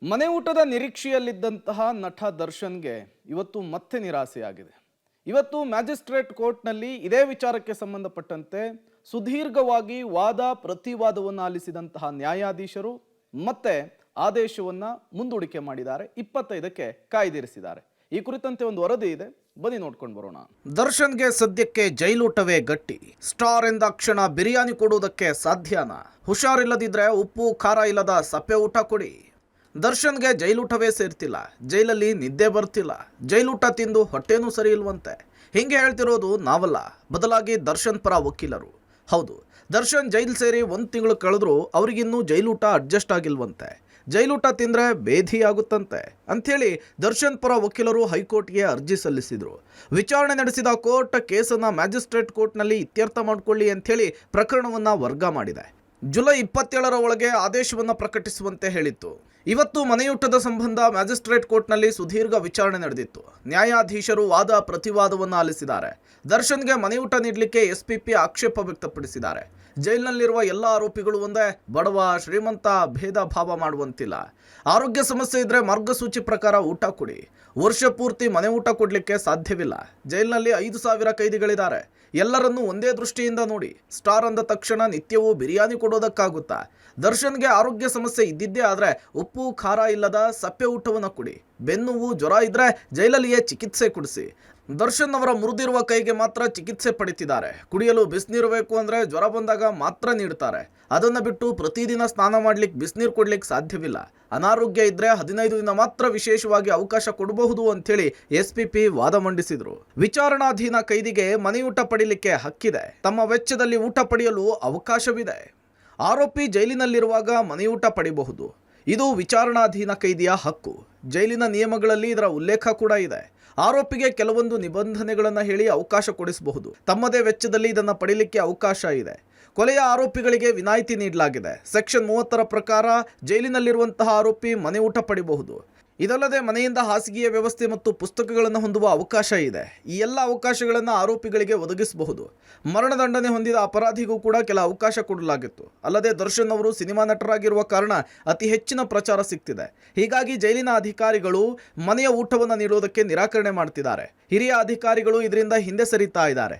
ಮನೆ ಊಟದ ನಿರೀಕ್ಷೆಯಲ್ಲಿದ್ದಂತಹ ನಟ ದರ್ಶನ್ಗೆ ಇವತ್ತು ಮತ್ತೆ ನಿರಾಸೆಯಾಗಿದೆ. ಇವತ್ತು ಮ್ಯಾಜಿಸ್ಟ್ರೇಟ್ ಕೋರ್ಟ್ನಲ್ಲಿ ಇದೇ ವಿಚಾರಕ್ಕೆ ಸಂಬಂಧಪಟ್ಟಂತೆ ಸುದೀರ್ಘವಾಗಿ ವಾದ ಪ್ರತಿವಾದವನ್ನು ಆಲಿಸಿದಂತಹ ನ್ಯಾಯಾಧೀಶರು ಮತ್ತೆ ಆದೇಶವನ್ನ ಮುಂದೂಡಿಕೆ ಮಾಡಿದ್ದಾರೆ. 25ಕ್ಕೆ ಕಾಯ್ದಿರಿಸಿದ್ದಾರೆ. ಈ ಕುರಿತಂತೆ ಒಂದು ವರದಿ ಇದೆ, ಬನ್ನಿ ನೋಡ್ಕೊಂಡು ಬರೋಣ. ದರ್ಶನ್ಗೆ ಸದ್ಯಕ್ಕೆ ಜೈಲೂಟವೇ ಗಟ್ಟಿ. ಸ್ಟಾರ್ ಎಂದಾಕ್ಷಣ ಬಿರಿಯಾನಿ ಕೊಡುವುದಕ್ಕೆ ಸಾಧ್ಯನಾ? ಹುಷಾರಿಲ್ಲದಿದ್ರೆ ಉಪ್ಪು ಖಾರ ಇಲ್ಲದ ಸಪ್ಪೆ ಊಟ ಕೊಡಿ. ದರ್ಶನ್ಗೆ ಜೈಲೂಟವೇ ಸೇರ್ತಿಲ್ಲ, ಜೈಲಲ್ಲಿ ನಿದ್ದೆ ಬರ್ತಿಲ್ಲ, ಜೈಲೂಟ ತಿಂದು ಹೊಟ್ಟೆನೂ ಸರಿ ಇಲ್ವಂತೆ. ಹಿಂಗೆ ಹೇಳ್ತಿರೋದು ನಾವಲ್ಲ, ಬದಲಾಗಿ ದರ್ಶನ್ ಪರ ವಕೀಲರು. ಹೌದು, ದರ್ಶನ್ ಜೈಲು ಸೇರಿ 1 ತಿಂಗಳು ಕಳೆದ್ರೂ ಅವರಿಗಿನ್ನೂ ಜೈಲೂಟ ಅಡ್ಜಸ್ಟ್ ಆಗಿಲ್ವಂತೆ. ಜೈಲೂಟ ತಿಂದರೆ ಬೇಧಿಯಾಗುತ್ತಂತೆ ಅಂಥೇಳಿ ದರ್ಶನ್ ಪರ ವಕೀಲರು ಹೈಕೋರ್ಟ್ಗೆ ಅರ್ಜಿ ಸಲ್ಲಿಸಿದರು. ವಿಚಾರಣೆ ನಡೆಸಿದ ಕೋರ್ಟ್ ಕೇಸನ್ನು ಮ್ಯಾಜಿಸ್ಟ್ರೇಟ್ ಕೋರ್ಟ್ನಲ್ಲಿ ಇತ್ಯರ್ಥ ಮಾಡಿಕೊಳ್ಳಿ ಅಂಥೇಳಿ ಪ್ರಕರಣವನ್ನು ವರ್ಗ ಮಾಡಿದೆ. ಜುಲೈ 27ರ ಒಳಗೆ ಆದೇಶವನ್ನು ಪ್ರಕಟಿಸುವಂತೆ ಹೇಳಿತ್ತು. ಇವತ್ತು ಮನೆಯೂಟದ ಸಂಬಂಧ ಮ್ಯಾಜಿಸ್ಟ್ರೇಟ್ ಕೋರ್ಟ್ನಲ್ಲಿ ಸುದೀರ್ಘ ವಿಚಾರಣೆ ನಡೆದಿತ್ತು. ನ್ಯಾಯಾಧೀಶರು ವಾದ ಪ್ರತಿವಾದವನ್ನು ಆಲಿಸಿದ್ದಾರೆ. ದರ್ಶನ್ಗೆ ಮನೆಯೂಟ ನೀಡಲಿಕ್ಕೆ ಎಸ್ಪಿಪಿ ಆಕ್ಷೇಪ ವ್ಯಕ್ತಪಡಿಸಿದ್ದಾರೆ. ಜೈಲಿನಲ್ಲಿರುವ ಎಲ್ಲ ಆರೋಪಿಗಳು ಒಂದೇ, ಬಡವ ಶ್ರೀಮಂತ ಭೇದ ಭಾವ ಮಾಡುವಂತಿಲ್ಲ. ಆರೋಗ್ಯ ಸಮಸ್ಯೆ ಇದ್ರೆ ಮಾರ್ಗಸೂಚಿ ಪ್ರಕಾರ ಊಟ ಕೊಡಿ. ವರ್ಷ ಪೂರ್ತಿ ಮನೆ ಊಟ ಕೊಡಲಿಕ್ಕೆ ಸಾಧ್ಯವಿಲ್ಲ. ಜೈಲಿನಲ್ಲಿ 5,000 ಕೈದಿಗಳಿದ್ದಾರೆ. ಎಲ್ಲರನ್ನೂ ಒಂದೇ ದೃಷ್ಟಿಯಿಂದ ನೋಡಿ. ಸ್ಟಾರ್ ಅಂದ ತಕ್ಷಣ ನಿತ್ಯವೂ ಬಿರಿಯಾನಿ ಕೊಡೋದಕ್ಕಾಗುತ್ತಾ? ದರ್ಶನ್ಗೆ ಆರೋಗ್ಯ ಸಮಸ್ಯೆ ಇದ್ದಿದ್ದೇ ಆದರೆ ಉಪ್ಪು ಖಾರ ಇಲ್ಲದ ಸಪ್ಪೆ ಊಟವನ್ನು ಕೊಡಿ. ಬೆನ್ನುವು ಜ್ವರ ಇದ್ರೆ ಜೈಲಲ್ಲಿಯೇ ಚಿಕಿತ್ಸೆ ಕೊಡಿಸಿ. ದರ್ಶನ್ ಅವರ ಮುರಿದಿರುವ ಕೈಗೆ ಮಾತ್ರ ಚಿಕಿತ್ಸೆ ಪಡಿತಿದ್ದಾರೆ. ಕುಡಿಯಲು ಬಿಸಿನೀರು ಬೇಕು ಅಂದರೆ ಜ್ವರ ಬಂದಾಗ ಮಾತ್ರ ನೀಡ್ತಾರೆ. ಅದನ್ನು ಬಿಟ್ಟು ಪ್ರತಿದಿನ ಸ್ನಾನ ಮಾಡ್ಲಿಕ್ಕೆ ಬಿಸಿನೀರು ಕೊಡ್ಲಿಕ್ಕೆ ಸಾಧ್ಯವಿಲ್ಲ. ಅನಾರೋಗ್ಯ ಇದ್ರೆ 15 ದಿನ ಮಾತ್ರ ವಿಶೇಷವಾಗಿ ಅವಕಾಶ ಕೊಡಬಹುದು ಅಂಥೇಳಿ ಎಸ್ಪಿಪಿ ವಾದ ಮಂಡಿಸಿದ್ರು. ವಿಚಾರಣಾಧೀನ ಕೈದಿಗೆ ಮನೆಯೂಟ ಪಡಿಲಿಕ್ಕೆ ಹಕ್ಕಿದೆ. ತಮ್ಮ ವೆಚ್ಚದಲ್ಲಿ ಊಟ ಪಡೆಯಲು ಅವಕಾಶವಿದೆ. ಆರೋಪಿ ಜೈಲಿನಲ್ಲಿರುವಾಗ ಮನೆಯೂಟ ಪಡಿಬಹುದು. ಇದು ವಿಚಾರಣಾಧೀನ ಕೈದಿಯ ಹಕ್ಕು. ಜೈಲಿನ ನಿಯಮಗಳಲ್ಲಿ ಇದರ ಉಲ್ಲೇಖ ಕೂಡ ಇದೆ. ಆರೋಪಿಗೆ ಕೆಲವೊಂದು ನಿಬಂಧನೆಗಳನ್ನು ಹೇಳಿ ಅವಕಾಶ ಕೊಡಿಸಬಹುದು. ತಮ್ಮದೇ ವೆಚ್ಚದಲ್ಲಿ ಇದನ್ನು ಪಡೀಲಿಕ್ಕೆ ಅವಕಾಶ ಇದೆ. ಕೊಲೆಯ ಆರೋಪಿಗಳಿಗೆ ವಿನಾಯಿತಿ ನೀಡಲಾಗಿದೆ. ಸೆಕ್ಷನ್ 30ರ ಪ್ರಕಾರ ಜೈಲಿನಲ್ಲಿರುವಂತಹ ಆರೋಪಿ ಮನೆ ಊಟ ಪಡಿಬಹುದು. ಇದಲ್ಲದೆ ಮನೆಯಿಂದ ಹಾಸಿಗೆಯ ವ್ಯವಸ್ಥೆ ಮತ್ತು ಪುಸ್ತಕಗಳನ್ನು ಹೊಂದುವ ಅವಕಾಶ ಇದೆ. ಈ ಎಲ್ಲ ಅವಕಾಶಗಳನ್ನು ಆರೋಪಿಗಳಿಗೆ ಒದಗಿಸಬಹುದು. ಮರಣದಂಡನೆ ಹೊಂದಿದ ಅಪರಾಧಿಗೂ ಕೂಡ ಕೆಲ ಅವಕಾಶ ಕೊಡಲಾಗಿತ್ತು. ಅಲ್ಲದೆ ದರ್ಶನ್ ಅವರು ಸಿನಿಮಾ ನಟರಾಗಿರುವ ಕಾರಣ ಅತಿ ಹೆಚ್ಚಿನ ಪ್ರಚಾರ ಸಿಗ್ತಿದೆ. ಹೀಗಾಗಿ ಜೈಲಿನ ಅಧಿಕಾರಿಗಳು ಮನೆಯ ಊಟವನ್ನು ನೀಡುವುದಕ್ಕೆ ನಿರಾಕರಣೆ ಮಾಡ್ತಿದ್ದಾರೆ. ಹಿರಿಯ ಅಧಿಕಾರಿಗಳು ಇದರಿಂದ ಹಿಂದೆ ಸರಿತಾ ಇದ್ದಾರೆ.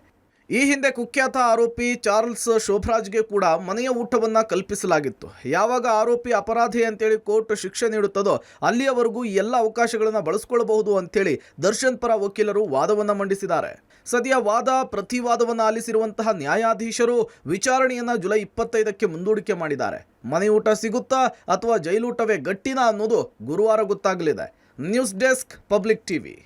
ಈ ಹಿಂದೆ ಕುಖ್ಯಾತ ಆರೋಪಿ ಚಾರ್ಲ್ಸ್ ಶೋಭರಾಜ್ಗೆ ಕೂಡ ಮನೆಯ ಊಟವನ್ನು ಕಲ್ಪಿಸಲಾಗಿತ್ತು. ಯಾವಾಗ ಆರೋಪಿ ಅಪರಾಧಿ ಅಂತೇಳಿ ಕೋರ್ಟ್ ಶಿಕ್ಷೆ ನೀಡುತ್ತದೋ ಅಲ್ಲಿಯವರೆಗೂ ಈ ಎಲ್ಲ ಅವಕಾಶಗಳನ್ನು ಬಳಸ್ಕೊಳ್ಬಹುದು ಅಂತೇಳಿ ದರ್ಶನ್ ಪರ ವಕೀಲರು ವಾದವನ್ನು ಮಂಡಿಸಿದ್ದಾರೆ. ಸದ್ಯ ವಾದ ಪ್ರತಿವಾದವನ್ನು ಆಲಿಸಿರುವಂತಹ ನ್ಯಾಯಾಧೀಶರು ವಿಚಾರಣೆಯನ್ನು ಜುಲೈ 25ಕ್ಕೆ ಮುಂದೂಡಿಕೆ ಮಾಡಿದ್ದಾರೆ. ಮನೆಯೂಟ ಸಿಗುತ್ತಾ ಅಥವಾ ಜೈಲೂಟವೇ ಗಟ್ಟಿನಾ ಅನ್ನೋದು ಗುರುವಾರ ಗೊತ್ತಾಗಲಿದೆ. News desk, public TV.